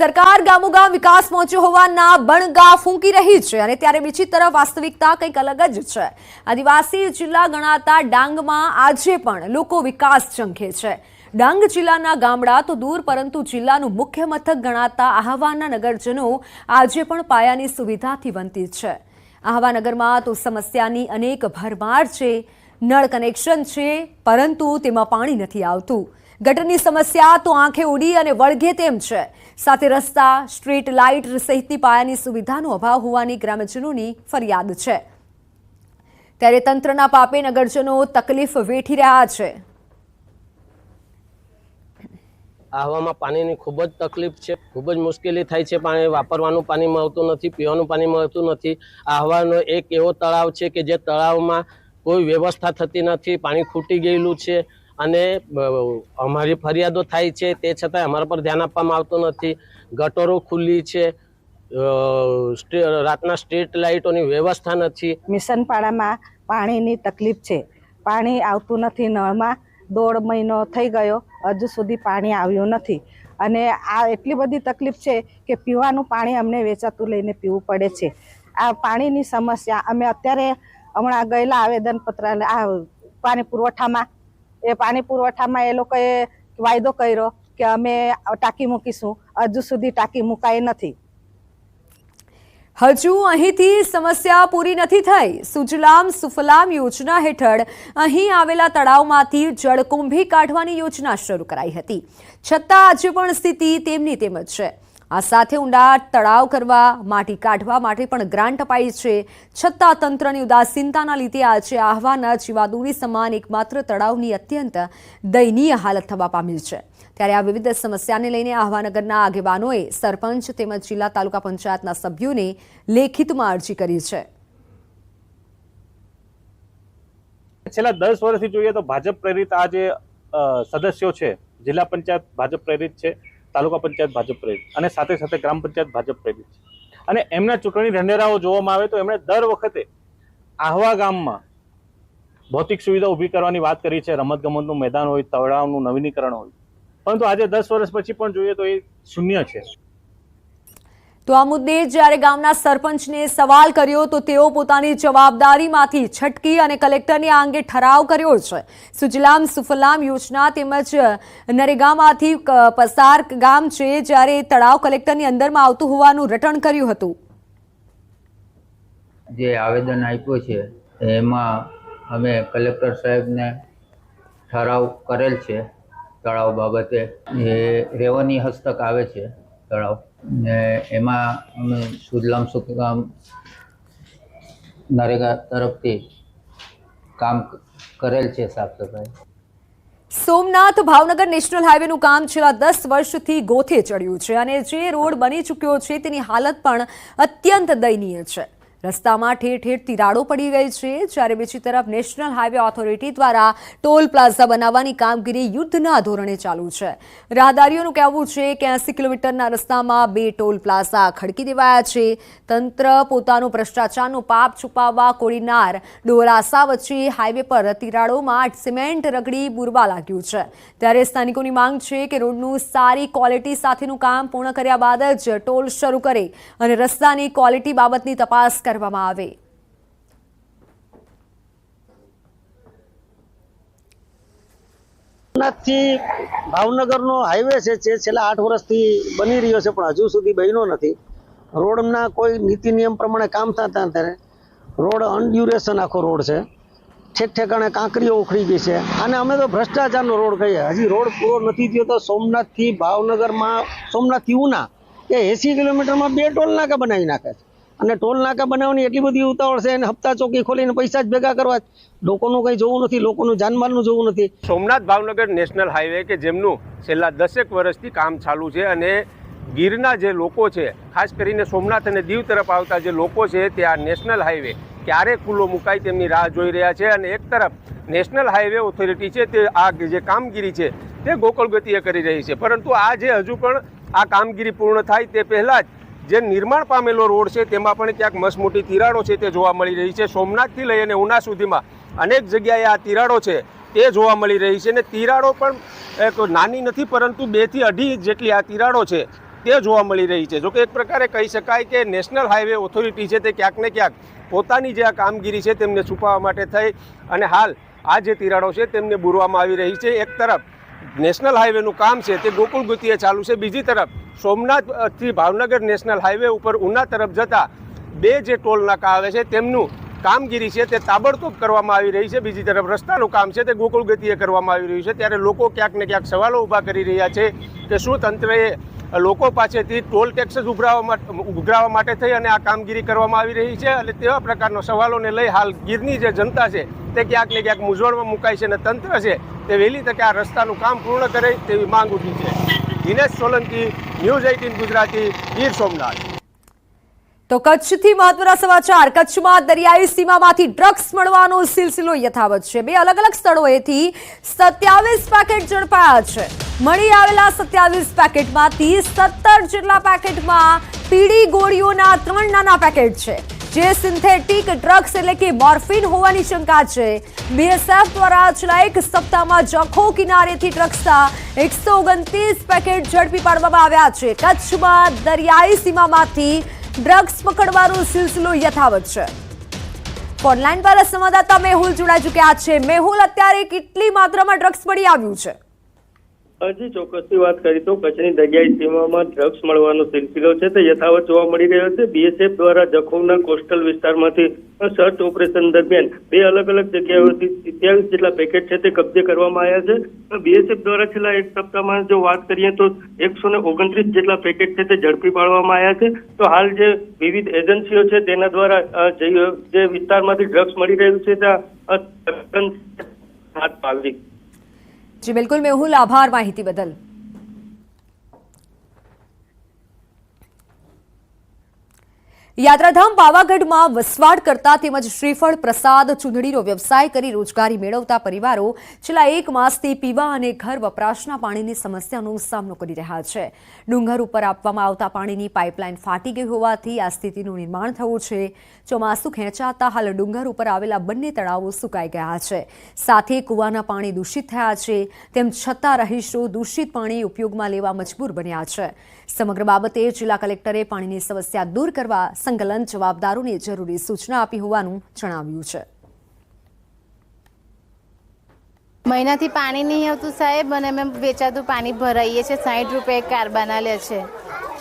સરકાર ગામોગામ વિકાસ પહોંચ્યો હોવાના બણગા ફૂંકી રહી છે અને ત્યારે બીજી તરફ વાસ્તવિકતા કંઈક અલગ જ છે। આદિવાસી જિલ્લા ગણાતા ડાંગમાં આજે પણ લોકો વિકાસ ઝંખે છે। ડાંગ જિલ્લાના ગામડા તો દૂર પરંતુ જિલ્લાનું મુખ્ય મથક ગણાતા આહવાના નગરજનો આજે પણ પાયાની સુવિધાથી વંચિત છે। આહવા નગરમાં તો સમસ્યાની અનેક ભરમાર છે। નળ કનેક્શન છે પરંતુ તેમાં પાણી નથી આવતું। ગટરની સમસ્યા તો આંખે ઉડી અને વળગે તેમ છે। સાથે રસ્તા, સ્ટ્રીટ લાઇટ સહિતની પાયાની સુવિધાનો અભાવ હોવાની ગ્રામજનોની ફરિયાદ છે। ત્યારે તંત્રના પાપે નગરજનો તકલીફ વેઠી રહ્યા છે। આહવામાં પાણીની ખૂબ જ તકલીફ છે, ખૂબ જ મુશ્કેલી થાય છે। પાણી વાપરવાનું પાણી મળતું નથી, પીવાનું પાણી મળતું નથી। આહવાનો એક એવો તળાવ છે કે જે તળાવમાં કોઈ વ્યવસ્થા થતી નથી, પાણી ખૂટી ગયેલું છે અને અમારી ફરિયાદો થાય છે તે છતાં અમારા પર ધ્યાન આપવામાં આવતું નથી। ગટરો ખુલ્લી છે, રાતના સ્ટ્રીટ લાઇટોની વ્યવસ્થા નથી। મિશનપાડામાં પાણીની તકલીફ છે, પાણી આવતું નથી। નળમાં 1.5 મહિનો થઈ ગયો, હજુ સુધી પાણી આવ્યું નથી અને આ એટલી બધી તકલીફ છે કે પીવાનું પાણી અમને વેચાતું લઈને પીવું પડે છે। આ પાણીની સમસ્યા અમે અત્યારે હમણાં ગયેલા આવેદનપત્ર આ પાણી પુરવઠામાં એ લોકોએ વાયદો કર્યો કે અમે ટાંકી મૂકીશું, હજુ સુધી ટાંકી મુકાઈ નથી। હજુ અહીંથી સમસ્યા પૂરી નથી થઈ। સુજલામ સુફલામ યોજના હેઠળ અહીં આવેલા તળાવમાંથી જળકુંભી કાઢવાની યોજના શરૂ કરાઈ હતી, છતાં આજે પણ સ્થિતિ તેમની તેમ જ છે। આ સાથે ઊંડા તળાવ કરવા, માટી કાઢવા માટે પણ ગ્રાન્ટ અપાઈ છે, છતાં તંત્રની ઉદાસીનતાના લીધે આજે આહવાના જીવાદોરી સમાન એકમાત્ર તળાવની અત્યંત દયનીય હાલત થવા પામી છે। ત્યારે આ વિવિધ સમસ્યાને લઈને આહવાનગરના આગેવાનોએ સરપંચ તેમજ જિલ્લા તાલુકા પંચાયતના સભ્યોને લેખિતમાં અરજી કરી છે। છેલ્લા 10 વર્ષથી જોઈએ તો ભાજપ પ્રેરિત આ જે સદસ્યો છે, જિલ્લા પંચાયત ભાજપ પ્રેરિત છે, તાલુકા પંચાયત ભાજપ પ્રેરિત અને સાથે સાથે ગ્રામ પંચાયત ભાજપ પ્રેરિત છે અને એમના ચૂંટણી ઢંઢેરાઓ જોવામાં આવે તો એમણે દર વખતે આહવા ગામમાં ભૌતિક સુવિધા ઊભી કરવાની વાત કરી છે। રમતગમતનું મેદાન હોય, તળાવનું નવીનીકરણ હોય, પરંતુ આજે 10 વર્ષ પછી પણ જોઈએ તો એ શૂન્ય છે। તો આ મુદ્દે જ્યારે ગામના સરપંચને સવાલ કર્યો તો તેઓ પોતાની જવાબદારીમાંથી છટકી અને કલેક્ટરને આ અંગે ઠરાવ કર્યો છે। સુજલામ સુફલામ યોજના તેમજ નરેગામાંથી પસાર ગામ છે, જ્યારે તળાવ કલેક્ટરની અંદરમાં આવતું હોવાનું રટણ કર્યું હતું। જે આવેદન આપ્યું છે એમાં અમે કલેક્ટર સાહેબને ઠરાવ કરેલ છે તળાવ બાબતે। એ રેવન્યુ હસ્તક આવે છે તળાવ ને એમાં અમે સુજલામ સુફલામ નરેગા તરફથી કામ કરેલ છે, સાફ સફાઈ। સોમનાથ ભાવનગર નેશનલ હાઈવેનું કામ છેલ્લા 10 વર્ષથી ગોથે ચડ્યું છે અને જે રોડ બની ચૂક્યો છે તેની હાલત પણ અત્યંત દયનીય છે। રસ્તામાં ઠેર ઠેર તિરાડો પડી ગઈ છે, જ્યારે બીજી તરફ નેશનલ હાઈવે ઓથોરિટી દ્વારા ટોલ પ્લાઝા બનાવવાની કામગીરી યુદ્ધના ધોરણે ચાલુ છે। રાહદારીઓનું કહેવું છે કે 80 કિલોમીટરના રસ્તામાં 2 ટોલ પ્લાઝા ખડકી દેવાયા છે। તંત્ર પોતાનું ભ્રષ્ટાચારનું પાપ છુપાવવા કોડીનાર ડોરાસા વચ્ચે હાઈવે પર તિરાડોમાં સિમેન્ટ રગડી બુરવા લાગ્યું છે। ત્યારે સ્થાનિકોની માંગ છે કે રોડનું સારી ક્વોલિટી સાથેનું કામ પૂર્ણ કર્યા બાદ જ ટોલ શરૂ કરે અને રસ્તાની ક્વોલિટી બાબતની તપાસ કરવામાં આવે। સોમનાથથી ભાવનગરનો હાઈવે છે જે છેલ્લા 8 વર્ષથી બની રહ્યો છે પણ હજુ સુધી બન્યો નથી। રોડના કોઈ નીતિ નિયમ પ્રમાણે કામ થતા ત્યારે રોડ અનડ્યુરેશન આખો રોડ છે, ઠેક ઠેકાણે કાંકરીઓ ઉખડી ગઈ છે અને અમે તો ભ્રષ્ટાચારનો રોડ કહીએ। હજી રોડ પૂરો નથી થયો તો સોમનાથથી ભાવનગરમાં, સોમનાથથી ઉના એ 80 કિલોમીટરમાં 2 ટોલ નાકા બનાવી નાખે છે અને ટોલ નાકા બનાવવાની એટલી બધી ઉતાવળ છે અને હપ્તા ચોકી ખોલીને પૈસા જ ભેગા કરવા, લોકોનું કંઈ જોવું નથી, લોકોનું જાનમાલનું જોવું નથી। સોમનાથ ભાવનગર નેશનલ હાઈવે કે જેમનું છેલ્લા 10 વર્ષથી કામ ચાલુ છે અને ગીરના જે લોકો છે, ખાસ કરીને સોમનાથ અને દીવ તરફ આવતા જે લોકો છે તે આ નેશનલ હાઈવે ક્યારે ખુલ્લો મુકાય તેમની રાહ જોઈ રહ્યા છે અને એક તરફ નેશનલ હાઈવે ઓથોરિટી છે તે આ જે કામગીરી છે તે ગોકળ ગતિએ કરી રહી છે, પરંતુ આ જે હજુ પણ આ કામગીરી પૂર્ણ થાય તે પહેલાં જ જે નિર્માણ પામેલો રોડ છે તેમાં પણ ક્યાંક મસમોટી તિરાડો છે તે જોવા મળી રહી છે। સોમનાથથી લઈ અને ઉના સુધીમાં અનેક જગ્યાએ આ તિરાડો છે તે જોવા મળી રહી છે અને તિરાડો પણ એક નાની નથી પરંતુ 2 થી 2.5 જેટલી આ તિરાડો છે તે જોવા મળી રહી છે. જોકે એક પ્રકારે કહી શકાય કે નેશનલ હાઈવે ઓથોરિટી છે તે ક્યાંક ને ક્યાંક પોતાની જે આ કામગીરી છે તેમને છુપાવવા માટે થઈ અને હાલ આ જે તિરાડો છે તેમને બુરવામાં આવી રહી છે. એક તરફ નેશનલ હાઈવેનું કામ છે તે ગોકુળ ગતિએ ચાલુ છે, બીજી તરફ સોમનાથથી ભાવનગર નેશનલ હાઈવે ઉપર ઉના તરફ જતા 2 જે ટોલ નાકા આવે છે તેમનું કામગીરી છે તે તાબડતોબ કરવામાં આવી રહી છે. બીજી તરફ રસ્તાનું કામ છે તે ગોકુળ ગતિએ કરવામાં આવી રહ્યું છે. ત્યારે લોકો ક્યાંક ને ક્યાંક સવાલો ઊભા કરી રહ્યા છે કે શું તંત્રએ લોકો પાસેથી ટોલ ટેક્સ ઉઘરાવવા માટે થઈ અને આ કામગીરી કરવામાં આવી રહી છે. અને તેવા પ્રકારના સવાલોને લઈ હાલ ગીરની જે જનતા છે તે ક્યાંક ને ક્યાંક મૂંઝવણમાં મુકાય છે અને તંત્ર છે તે વહેલી તકે આ રસ્તાનું કામ પૂર્ણ કરે તેવી માંગ ઉઠી છે. દિનેશ સોલંકી, ન્યૂઝ 18 ગુજરાતી, ગીર સોમનાથ. તો કચ્છથી મહત્વના સમાચાર. કચ્છમાં દરિયાઈ સીમામાંથી ડ્રગ્સ મળવાનો સિલસિલો યથાવત છે. 2 અલગ અલગ સ્થળોએથી 27 પેકેટ ઝડપાયા છે. મળી આવેલા 27 પેકેટમાંથી 17 જેટલા પેકેટમાં પીળી ગોળીઓના 3 નાના પેકેટ છે, જે સિન્થેટિક ડ્રગ્સ એટલે કે મોર્ફિન હોવાની શંકા છે. બીએસએફ દ્વારા છેલ્લા 1 સપ્તાહમાં જખૌ કિનારેથી ડ્રગ્સના 129 પેકેટ ઝડપી પાડવામાં આવ્યા છે. કચ્છમાં દરિયાઈ સીમામાંથી ડ્રગ્સ પકડવાનો સિલસિલો યથાવત છે. ઓનલાઈન પર સંવાદદાતા મેહુલ જોડાઈ ચૂક્યા છે. મેહુલ, અત્યારે કેટલી માત્રામાં ડ્રગ્સ મળી આવ્યું છે? હજી ચોક્કસથી વાત કરી તો કચ્છની દરિયાઈ સીમામાં ડ્રગ્સ મળવાનો સિલસિલો છે તે યથાવત જોવા મળી રહ્યો છે. બીએસએફ દ્વારા જખૌના કોસ્ટલ વિસ્તારમાંથી સર્ચ ઓપરેશન દરમિયાન 2 અલગ અલગ જગ્યાઓથી 27 જેટલા પેકેટ છે તે કબજે કરવામાં આવ્યા છે. બીએસએફ દ્વારા છેલ્લા 1 સપ્તાહમાં જો વાત કરીએ તો 129 જેટલા પેકેટ છે તે ઝડપી પાડવામાં આવ્યા છે. તો હાલ જે વિવિધ એજન્સીઓ છે તેના દ્વારા જે વિસ્તારમાંથી ડ્રગ્સ મળી રહ્યું છે ત્યાં હાથ પાડવી. જી બિલકુલ મેહુલ, આભાર માહિતી બદલ. યાત્રાધામ પાવાગઢમાં વસવાટ કરતા તેમજ શ્રીફળ પ્રસાદ ચૂંદડીનો વ્યવસાય કરી રોજગારી મેળવતા પરિવારો છેલ્લા 1 માસથી પીવા અને ઘર વપરાશના પાણીની સમસ્યાનો સામનો કરી રહ્યા છે. ડુંગર ઉપર આપવામાં આવતા પાણીની પાઇપલાઇન ફાટી ગઈ હોવાથી આ સ્થિતિનું નિર્માણ થયું છે. ચોમાસું ખેંચાતા હાલ ડુંગર ઉપર આવેલા બંને તળાવો સુકાઈ ગયા છે. સાથે કૂવાના પાણી દૂષિત થયા છે. તેમ છતાં રહીશો દૂષિત પાણી ઉપયોગમાં લેવા મજબૂર બન્યા છે. સમગ્ર બાબતે જિલ્લા કલેક્ટરે પાણીની સમસ્યા દૂર કરવા સંકલન જવાબદારોને જરૂરી સૂચના આપી હોવાનું જણાવ્યું છે. મહિનાથી પાણી નહીં આવતું સાહેબ, અને અમે વેચાતું પાણી ભરાઈએ છીએ. 60 રૂપિયા એક કારબાના લે છે.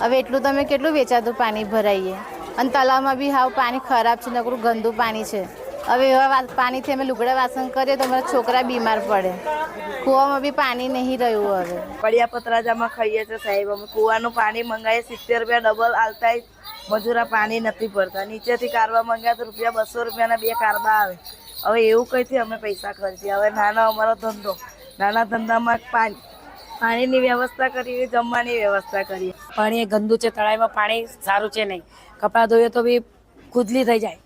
હવે એટલું તમે કેટલું વેચાતું પાણી ભરાઈએ? અને તળાવમાં બી હાવ પાણી ખરાબ છે, નકરું ગંદુ પાણી છે. હવે એવા પાણીથી અમે લુગડા વાસણ કરીએ તો અમારા છોકરા બીમાર પડે. કૂવામાં બી પાણી નહીં રહ્યું. હવે કડિયા પતરાજામાં ખાઈએ છીએ સાહેબ. અમે કૂવાનું પાણી મંગાવીએ 70 રૂપિયા ડબલ આલતા, મજૂરા પાણી નથી ભરતા. નીચેથી કારવા મંગાવ્યા તો ₹200 રૂપિયાના 2 કારવા આવે. હવે એવું કઈથી અમે પૈસા ખર્ચીએ? હવે નાનો અમારો ધંધો, નાના ધંધામાં પાણીની વ્યવસ્થા કરીએ, જમવાની વ્યવસ્થા કરીએ. પાણી ગંદુ છે, તળાવમાં પાણી સારું છે નહીં. કપડાં ધોઈએ તો બી ખુજલી થઈ જાય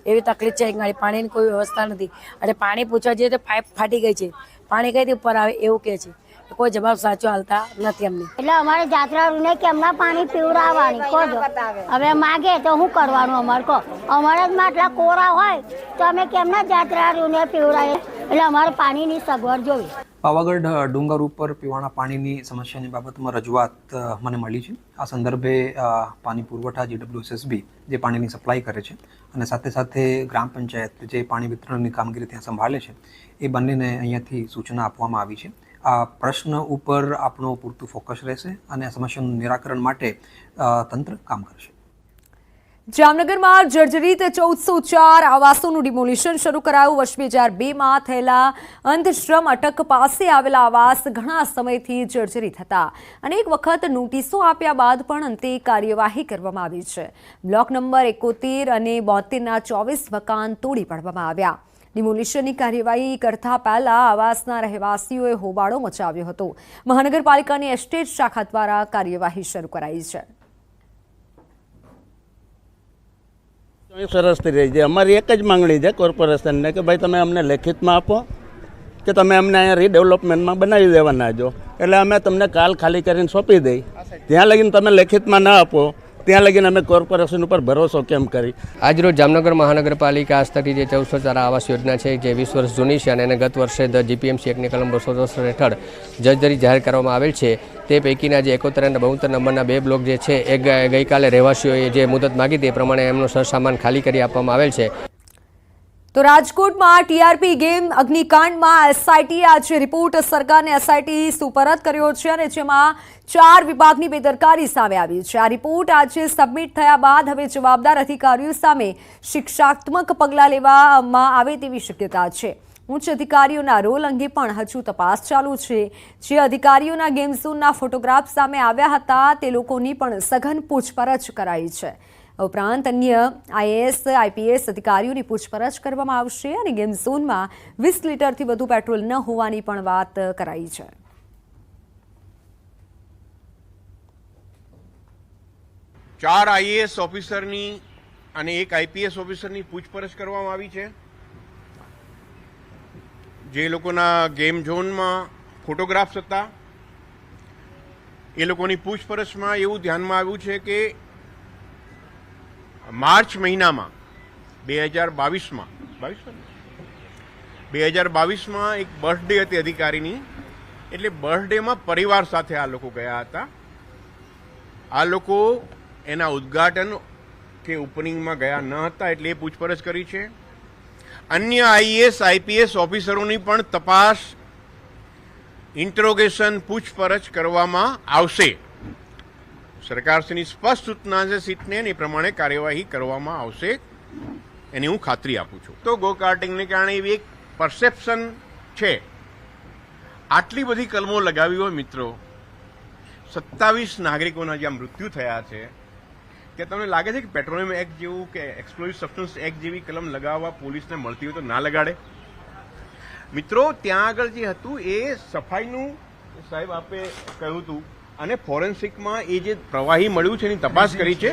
એવી તકલીફ છે. ગાડી પાણીની કોઈ વ્યવસ્થા નથી. અને પાણી પૂછવા જઈએ તો પાઇપ ફાટી ગઈ છે. પાણી કઈથી ઉપર આવે એવું કહે છે. કોઈ જવાબ સાચો હાલતા નથી અમને. એટલે અમારે જાત્રાળુને કેમના પાણી પીવડાવવાની કહો છો? હવે માગે તો શું કરવાનું અમારે કહો? અમારે જ આટલા કોરા હોય તો અમે કેમના જાત્રાળુને પીવડાવીએ? એટલે અમારે પાણીની સગવડ જોવી. પાવાગઢ ડુંગર ઉપર પીવાના પાણીની સમસ્યાની બાબતમાં રજૂઆત મને મળી છે. આ સંદર્ભે પાણી પુરવઠા GWSSB જે પાણીની સપ્લાય કરે છે અને સાથે સાથે ગ્રામ પંચાયત જે પાણી વિતરણની કામગીરી ત્યાં સંભાળે છે એ બંનેને અહીંયાથી સૂચના આપવામાં આવી છે. આ પ્રશ્ન ઉપર આપણો પૂરતું ફોકસ રહેશે અને આ સમસ્યાનું નિરાકરણ માટે તંત્ર કામ કરશે. જામનગરમાં જર્જરિત 1404 આવાસોનું ડિમોલિશન શરૂ કરાયું. વર્ષ 2002માં થયેલા અંધશ્રમ અટક પાસે આવેલા આવાસ ઘણા સમયથી જર્જરિત હતા. અનેક વખત નોટિસો આપ્યા બાદ પણ અંતે કાર્યવાહી કરવામાં આવી છે. બ્લોક નંબર 71 અને 72ના 24 મકાન તોડી પાડવામાં આવ્યા. ડિમોલિશનની કાર્યવાહી કરતા પહેલા આવાસના રહેવાસીઓએ હોબાળો મચાવ્યો હતો. મહાનગરપાલિકાની એસ્ટેટ શાખા દ્વારા કાર્યવાહી શરૂ કરાઈ છે. સરસથી રહી છે. અમારી એક જ માંગણી છે કોર્પોરેશનને કે ભાઈ તમે અમને લેખિતમાં આપો કે તમે અમને અહીંયા રીડેવલપમેન્ટમાં બનાવી દેવાના છો. એટલે અમે તમને કાલ ખાલી કરીને સોંપી દઈ. ત્યાં લગીને તમે લેખિતમાં ના આપો ત્યાં લગીને અમે કોર્પોરેશન ઉપર ભરોસો કેમ કરી? આજરોજ જામનગર મહાનગરપાલિકા આસ્થાથી જે 1404 આવાસ યોજના છે જે 20 વર્ષ જૂની છે અને એને ગત વર્ષે ધ જીપીએમસી એક્ટની કલમ 210 હેઠળ જજદરી જાહેર કરવામાં આવેલ છે. તે પૈકીના જે 71 અને 72 નંબરના 2 બ્લોક જે છે એ ગઈકાલે રહેવાસીઓએ જે મુદત માગી તે પ્રમાણે એમનો સરસામાન ખાલી કરી આપવામાં આવેલ છે. તો રાજકોટમાં ટીઆરપી ગેમ અગ્નિકાંડમાં એસઆઈટીએ આજે રિપોર્ટ સરકારને એસઆઈટી સુપરત કર્યો છે અને જેમાં 4 વિભાગની બેદરકારી સામે આવી છે. આ રિપોર્ટ આજે સબમિટ થયા બાદ હવે જવાબદાર અધિકારીઓ સામે શિક્ષાત્મક પગલાં લેવામાં આવે તેવી શક્યતા છે. ઉચ્ચ અધિકારીઓના રોલ અંગે પણ હજુ તપાસ ચાલુ છે. જે અધિકારીઓના ગેમ ઝોનના ફોટોગ્રાફ સામે આવ્યા હતા તે લોકોની પણ સઘન પૂછપરછ કરાઈ છે. ઉપરાંત અન્ય આઈએએસ આઈપીએસ અધિકારીઓની પૂછપરછ કરવામાં આવશે અને ગેમ ઝોનમાં 20 લીટરથી વધુ પેટ્રોલ ન હોવાની પણ વાત કરાઈ છે. ચાર આઈએએસ ઓફિસરની અને એક આઈપીએસ ઓફિસરની પૂછપરછ કરવામાં આવી છે. જે લોકોના ગેમ ઝોનમાં ફોટોગ્રાફ્સ હતા એ લોકોની પૂછપરછમાં એવું ધ્યાનમાં આવ્યું છે કે માર્ચ મહિનામાં 2022માં એક બર્થડે હતી અધિકારીની, એટલે બર્થડેમાં પરિવાર સાથે આ લોકો ગયા હતા. આ લોકો એના ઉદ્ઘાટન કે ઓપનિંગમાં ગયા ન હતા એટલે એ પૂછપરછ કરી છે. અન્ય આઈએએસ આઈપીએસ ઓફિસરોની પણ તપાસ, ઇન્ટ્રોગેશન, પૂછપરછ કરવામાં આવશે. સરકારશ્રીની સ્પષ્ટ સૂચના છે સીટને, એ પ્રમાણે કાર્યવાહી કરવામાં આવશે એની હું ખાતરી આપું છું. તો ગો કાર્ટિંગને કારણે એવી એક પરસેપ્શન છે. આટલી બધી કલમો લગાવી હોય મિત્રો, 27 નાગરિકોના જ્યાં મૃત્યુ થયા છે, કે તમને લાગે છે કે પેટ્રોલિયમ એક્ટ જેવું કે એક્સપ્લોઝિવ સબસ્ટન્સ એક્ટ જેવી કલમ લગાવવા પોલીસને મળતી હોય તો ના લગાડે? મિત્રો ત્યાં આગળ જે હતું એ સફાઈનું સાહેબ આપે કહ્યું હતું અને ફોરેન્સિકમાં એ જે પ્રવાહી મળ્યું છે એની તપાસ કરી છે.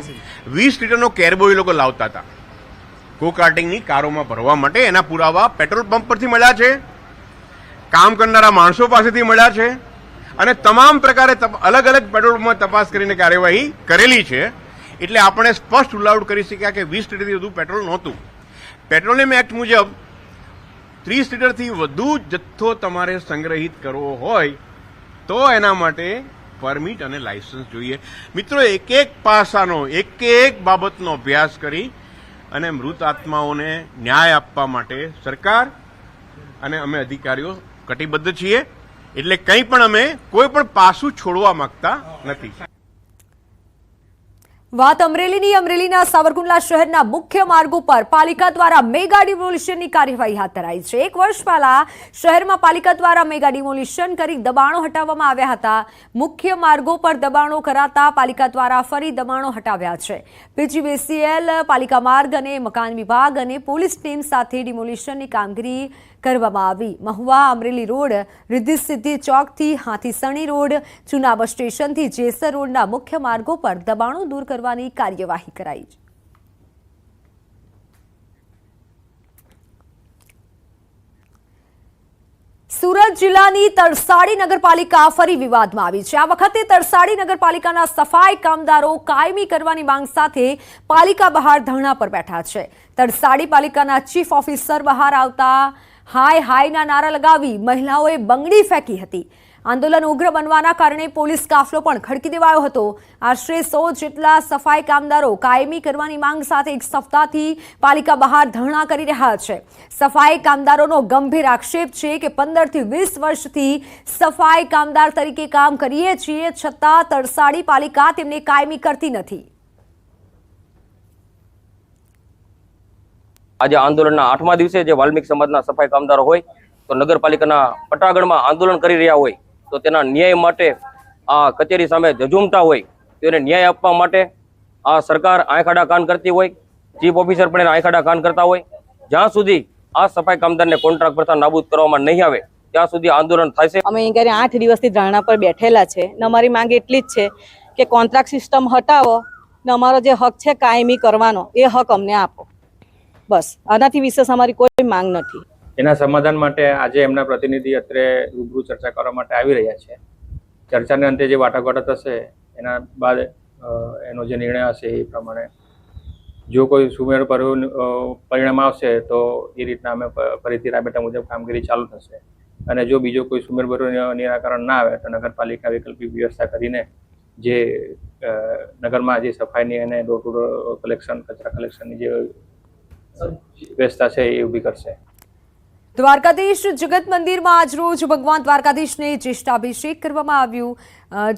20 લીટરનો કેરબો એ લોકો લાવતા હતા ગો કાર્ટિંગની કારોમાં ભરવા માટે. એના પુરાવા પેટ્રોલ પંપ પરથી મળ્યા છે, કામ કરનારા માણસો પાસેથી મળ્યા છે અને તમામ પ્રકારે અલગ અલગ પેટ્રોલ પંપમાં તપાસ કરીને કાર્યવાહી કરેલી છે. એટલે આપણે સ્પષ્ટ રૂલ આઉટ કરી શક્યા કે 20 લીટરથી વધુ પેટ્રોલ નહોતું. પેટ્રોલિયમ એક્ટ મુજબ 30 લીટરથી વધુ જથ્થો તમારે સંગ્રહિત કરવો હોય તો એના માટે પરમિટ અને લાયસન્સ જોઈએ. મિત્રો, એક એક પાસાનો, એક એક બાબતનો અભ્યાસ કરી અને મૃત આત્માઓને ન્યાય આપવા માટે સરકાર અને અમે અધિકારીઓ કટિબદ્ધ છીએ. એટલે કંઈ પણ અમે કોઈ પણ પાસું છોડવા માંગતા નથી. વાત અમરેલીના સાવરકુંડલા શહેરના મુખ્ય માર્ગો પર પાલિકા દ્વારા મેગા ડિમોલિશનની કાર્યવાહી હાથ ધરાઈ છે. 1 વર્ષ પહેલા શહેરમાં પાલિકા દ્વારા મેગા ડિમોલિશન કરી દબાણો હટાવવામાં આવ્યા હતા. મુખ્ય માર્ગો પર દબાણો કરાતા પાલિકા દ્વારા ફરી દબાણો હટાવ્યા છે. પીજીવીસીએલ, પાલિકા માર્ગ અને મકાન વિભાગ અને પોલીસ ટીમ સાથે ડિમોલિશનની કામગીરી કરવામાં આવી. મહુવા અમરેલી રોડ, રિદ્ધિ સિદ્ધિ ચોકથી હાથીસણી રોડ, જૂના બસ સ્ટેશનથી જેસર રોડના મુખ્ય માર્ગો પર દબાણો દૂર કરવાની કાર્યવાહી કરાઈ છે. સુરત જિલ્લાની તરસાડી નગરપાલિકા ફરી વિવાદમાં આવી છે. આ વખતે તરસાડી નગરપાલિકાના સફાઈ કામદારો કાયમી કરવાની માંગ સાથે પાલિકા બહાર ધરણા પર બેઠા છે. તરસાડી પાલિકાના ચીફ ઓફિસર બહાર આવતા હાય હાયના નારા લગાવી મહિલાઓએ બંગડી ફેંકી હતી. આંદોલન ઉગ્ર બનવાના કારણે પોલીસ કાફલો પણ ખડકી દેવાયો હતો. આશરે 100 જેટલા સફાઈ કામદારો કાયમી કરવાની માંગ સાથે 1 સપ્તાહથી પાલિકા બહાર ધરણા કરી રહ્યા છે. સફાઈ કામદારોનો ગંભીર આક્ષેપ છે કે 15 થી 20 વર્ષથી સફાઈ કામદાર તરીકે કામ કરીએ છીએ, છતાં તરસાડી પાલિકા તેમને કાયમી કરતી નથી. આજે આંદોલનના 8મા દિવસે જે વાલ્મીક સમાજના સફાઈ કામદારો હોય તો નગરપાલિકાના પટાગઢમાં આંદોલન કરી રહ્યા હોય તો તેના ન્યાય માટે આ કચેરી સામે ઝઝૂમતા હોય તો એને ન્યાય આપવા માટે આ સરકાર આંખાડા કાન કરતી હોય, ચીફ ઓફિસર પણ એને આંખાડા કાન કરતા હોય. જ્યાં સુધી આ સફાઈ કામદારને કોન્ટ્રાક્ટ પ્રથા નાબૂદ કરવામાં નહીં આવે ત્યાં સુધી આંદોલન થશે. અમે અહીં 8 દિવસથી ધરણા પર બેઠેલા છે ને અમારી માંગ એટલી જ છે કે કોન્ટ્રાક્ટ સિસ્ટમ હટાવો ને અમારો જે હક છે કાયમી કરવાનો એ હક અમને આપો. બસ આનાથી વિશેષ અમારી કોઈ માંગ નથી. એના સમાધાન માટે આજે એમના પ્રતિનિધિ અત્રે રૂબરૂ ચર્ચા કરવા માટે આવી રહ્યા છે. ચર્ચાને અંતે જે વાટાઘાટો થશે એના બાદ એનો જે નિર્ણય હશે એ પ્રમાણે જો કોઈ સુમેળભર્યું પરિણામ આવશે તો એ રીતના અમે ફરીથી રાબેતા મુજબ કામગીરી ચાલુ થશે, અને જો બીજો કોઈ સુમેળભર્યું નિરાકરણ ના આવે તો નગરપાલિકા વૈકલ્પિક વ્યવસ્થા કરીને જે નગરમાં જે સફાઈની અને ડોર ટુ ડોર કલેક્શન, કચરા કલેક્શનની જે વ્યવસ્થા છે એ ઊભી કરશે. દ્વારકાધીશ જગત મંદિરમાં આજરોજ ભગવાન દ્વારકાધીશને જ્યેષ્ઠાભિષેક કરવામાં આવ્યું.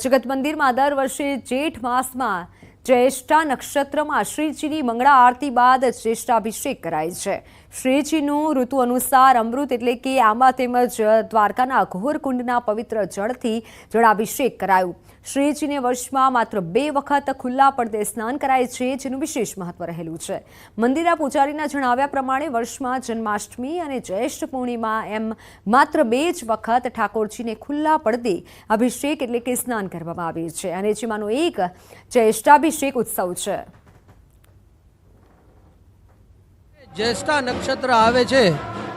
જગત મંદિરમાં દર વર્ષે જેઠ માસમાં જ્યેષ્ઠા નક્ષત્રમાં શ્રીજીની મંગળા આરતી બાદ જ્યેષ્ઠાભિષેક કરાય છે. શ્રીજીનું ઋતુ અનુસાર અમૃત એટલે કે આંબા તેમજ દ્વારકાના ઘોરકુંડના પવિત્ર જળથી જળાભિષેક કરાયું. શ્રીજીને વર્ષમાં માત્ર 2 વખત ખુલ્લા પડદે સ્નાન કરાય છે, જેનું વિશેષ મહત્વ રહેલું છે. મંદિરના પૂજારીના જણાવ્યા પ્રમાણે વર્ષમાં જન્માષ્ટમી અને જ્યેષ્ઠ પૂર્ણિમા એમ માત્ર 2 જ વખત ઠાકોરજીને ખુલ્લા પડદે અભિષેક એટલે કે સ્નાન કરવામાં આવે છે, અને જેમાંનો એક જ્યેષ્ઠાભિષેક ઉત્સવ છે. જ્યેષ્ઠા નક્ષત્ર આવે છે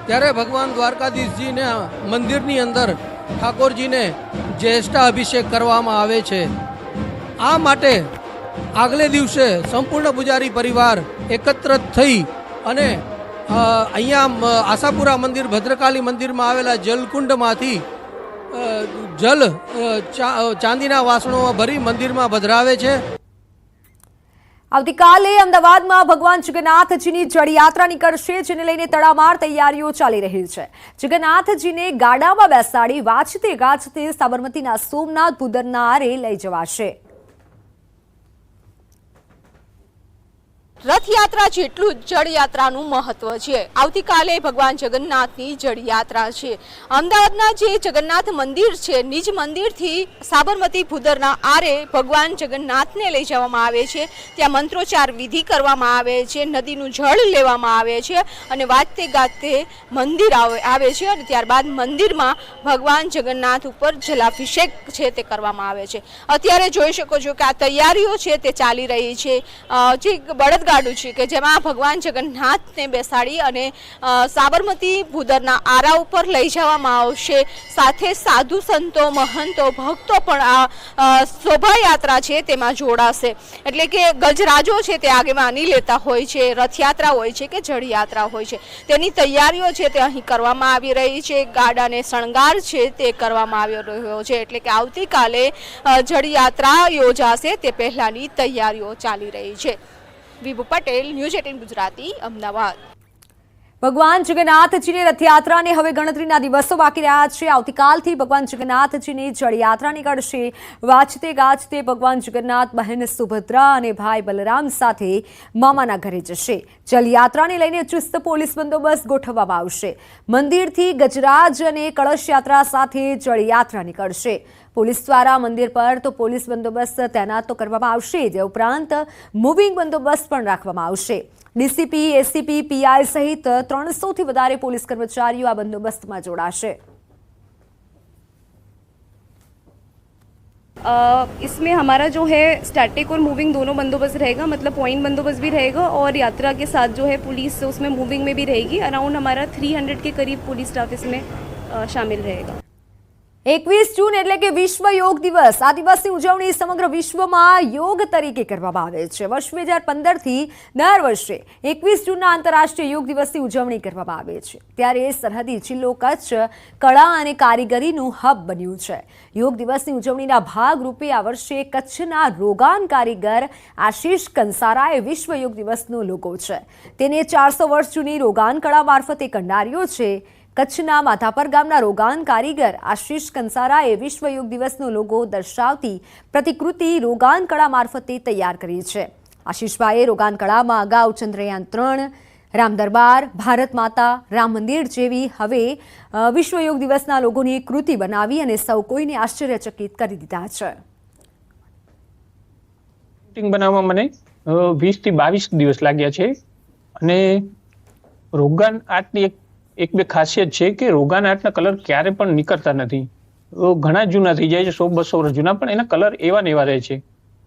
ત્યારે ભગવાન દ્વારકાધીશજીને મંદિરની અંદર ઠાકોરજીને જ્યેષ્ઠા અભિષેક કરવામાં આવે છે. આ માટે આગલે દિવસે સંપૂર્ણ પૂજારી પરિવાર એકત્ર થઈ અને અહીંયા આશાપુરા મંદિર, ભદ્રકાલી મંદિરમાં આવેલા જલકુંડમાંથી જલ ચાંદીના વાસણોમાં ભરી મંદિરમાં પધરાવે છે. આવતીકાલે અમદાવાદમાં ભગવાન જગન્નાથજીની જળયાત્રા નીકળશે, જેને લઈને તડામાર તૈયારીઓ ચાલી રહી છે. જગન્નાથજીને ગાડામાં બેસાડી વાજતે ગાજતે સાબરમતીના સોમનાથ ભૂદરના આરે લઈ જવાશે. રથયાત્રા જેટલું જ જળયાત્રાનું મહત્વ છે. આવતીકાલે ભગવાન જગન્નાથની જળયાત્રા છે. અમદાવાદના જે જગન્નાથ મંદિર છે, નિજ મંદિરથી સાબરમતી ભૂદરના આરે ભગવાન જગન્નાથને લઈ જવામાં આવે છે. ત્યાં મંત્રોચ્ચાર વિધિ કરવામાં આવે છે, નદીનું જળ લેવામાં આવે છે અને વાજતે ગાજતે મંદિર આવે છે, અને ત્યારબાદ મંદિરમાં ભગવાન જગન્નાથ ઉપર જલાભિષેક છે તે કરવામાં આવે છે. અત્યારે જોઈ શકો છો કે આ તૈયારીઓ છે તે ચાલી રહી છે. જે બળદ છે કે જેમાં ભગવાન જગન્નાથને બેસાડી અને સાબરમતી ભૂદરના આરા ઉપર લઈ જવામાં આવશે. સાથે સાધુ સંતો, મહંતો, ભક્તો પણ આ શોભાયાત્રા છે તેમાં જોડાશે. એટલે કે ગજરાજો છે તે આગેવાની લેતા હોય છે. રથયાત્રા હોય છે કે જળયાત્રા હોય છે, તેની તૈયારીઓ છે તે અહીં કરવામાં આવી રહી છે. ગાડાને શણગાર છે તે કરવામાં આવી રહ્યો છે. એટલે કે આવતીકાલે જળયાત્રા યોજાશે તે પહેલાની તૈયારીઓ ચાલી રહી છે. વિભુ પટેલ, ન્યૂઝ 18 ગુજરાતી, અમદાવાદ. ભગવાન જગન્નાથજીની રથયાત્રાને હવે ગણતરીના દિવસો બાકી રહ્યા છે. આવતીકાલથી ભગવાન જગન્નાથજીની જળયાત્રા નીકળશે. વાજતે ગાજતે ભગવાન જગન્નાથ બહેન સુભદ્રા અને ભાઈ બલરામ સાથે મામાના ઘરે જશે. જળયાત્રાને લઈને ચુસ્ત પોલીસ બંદોબસ્ત ગોઠવવામાં આવશે. મંદિરથી ગજરાજ અને કળશ યાત્રા સાથે જળયાત્રા નીકળશે. પોલીસ દ્વારા મંદિર પર તો પોલીસ બંદોબસ્ત તૈનાત તો કરવામાં આવશે, જે ઉપરાંત મૂવિંગ બંદોબસ્ત પણ રાખવામાં આવશે. ડીસીપી, એસીપી, પીઆઈ સહિત 300થી વધારે પોલીસ કર્મચારીઓ આ બંદોબસ્તમાં જોડાશે. इसमें हमारा जो है स्टैटिक और मूविंग दोनों बंदोबस्त रहेगा. मतलब पॉइंट बंदोबस्त भी रहेगा और यात्रा के साथ जो है पुलिस उसमें मूविंग में भी रहेगी. अराउंड हमारा 300 के करीब पुलिस स्टाफ इसमें शामिल रहेगा. 21 જૂન એટલે કે વિશ્વ યોગ દિવસ. આ દિવસની ઉજવણી સમગ્ર વિશ્વમાં યોગ તરીકે કરવામાં આવે છે. વર્ષ 2015થી દર વર્ષે 21 જૂનના આંતરરાષ્ટ્રીય યોગ દિવસની ઉજવણી કરવામાં આવે છે. ત્યારે સરહદી જિલ્લો કચ્છ કળા અને કારીગરીનું હબ બન્યું છે. યોગ દિવસની ઉજવણીના ભાગરૂપે આ વર્ષે કચ્છના રોગાન કારીગર આશીષ કંસારાએ વિશ્વ યોગ દિવસનો લોગો છે. તેને 400 વર્ષ જૂની રોગાન કળા મારફતે કંડાર્યો છે. કચ્છના માધાપર ગામના રોગાન કારીગર આશીષ કંસારાએ વિશ્વ યોગ દિવસનો લોગો દર્શાવતી પ્રતિકૃતિ રોગાન કળા મારફતે તૈયાર કરી છે. આશીષભાઈએ રોગાન કળામાં અગાઉ ચંદ્રયાન 3, રામ દરબાર, ભારત માતા, રામ મંદિર જેવી હવે વિશ્વ યોગ દિવસના લોગોની એક કૃતિ બનાવી અને સૌ કોઈને આશ્ચર્યચકિત કરી દીધા છે. બનાવવામાં મને 20 થી 22 દિવસ લાગ્યા છે. અને રોગાન આર્ટની એક બે ખાસિયત છે કે રોગાન આર્ટના કલર ક્યારે પણ નીકળતા નથી. ઘણા જૂના થઈ જાય છે, 100-200 વર્ષ જૂના, પણ એના કલર એવા ને એવા રહે છે.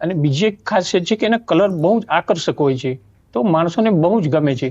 અને બીજી એક ખાસિયત છે કે એના કલર બહુ જ આકર્ષક હોય છે, તો માણસોને બહુ જ ગમે છે.